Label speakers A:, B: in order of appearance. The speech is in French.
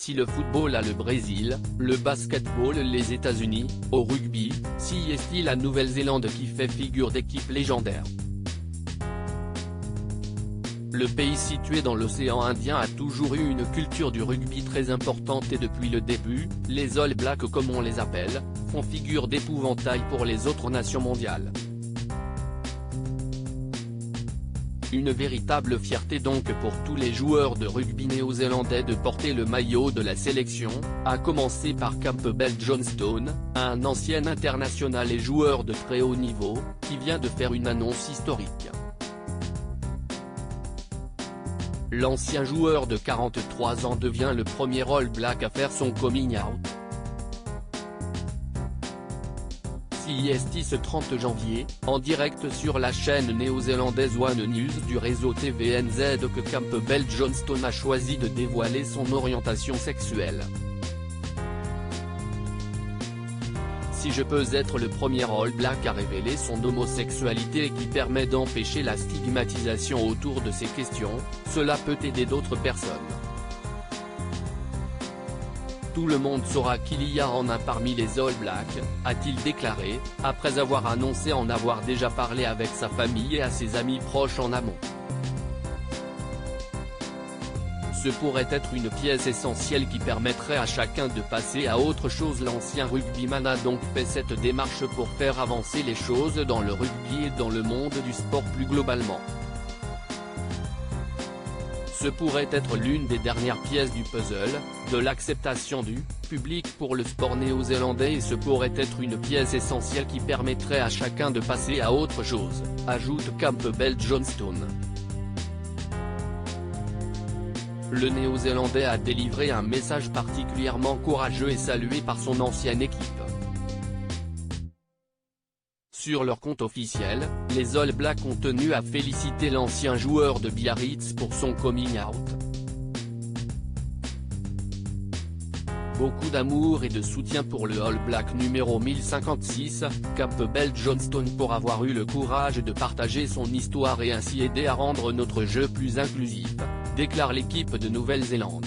A: Si le football a le Brésil, le basketball les États-Unis, au rugby, si est-il la Nouvelle-Zélande qui fait figure d'équipe légendaire. Le pays situé dans l'océan Indien a toujours eu une culture du rugby très importante et depuis le début, les All Blacks comme on les appelle, font figure d'épouvantail pour les autres nations mondiales. Une véritable fierté donc pour tous les joueurs de rugby néo-zélandais de porter le maillot de la sélection, à commencer par Campbell Johnstone, un ancien international et joueur de très haut niveau, qui vient de faire une annonce historique. L'ancien joueur de 43 ans devient le premier All Black à faire son coming out. CIST ce 30 janvier, en direct sur la chaîne néo-zélandaise One News du réseau TVNZ que Campbell Johnstone a choisi de dévoiler son orientation sexuelle. Si je peux être le premier All Black à révéler son homosexualité et qui permet d'empêcher la stigmatisation autour de ces questions, cela peut aider d'autres personnes. Tout le monde saura qu'il y en a parmi les All Blacks, a-t-il déclaré, après avoir annoncé en avoir déjà parlé avec sa famille et à ses amis proches en amont. Ce pourrait être une pièce essentielle qui permettrait à chacun de passer à autre chose. L'ancien rugbyman a donc fait cette démarche pour faire avancer les choses dans le rugby et dans le monde du sport plus globalement. Ce pourrait être l'une des dernières pièces du puzzle, de l'acceptation du public pour le sport néo-zélandais et ce pourrait être une pièce essentielle qui permettrait à chacun de passer à autre chose, ajoute Campbell Johnstone. Le Néo-Zélandais a délivré un message particulièrement courageux et salué par son ancienne équipe. Sur leur compte officiel, les All Blacks ont tenu à féliciter l'ancien joueur de Biarritz pour son coming out. Beaucoup d'amour et de soutien pour le All Black numéro 1056, Campbell Johnstone pour avoir eu le courage de partager son histoire et ainsi aider à rendre notre jeu plus inclusif, déclare l'équipe de Nouvelle-Zélande.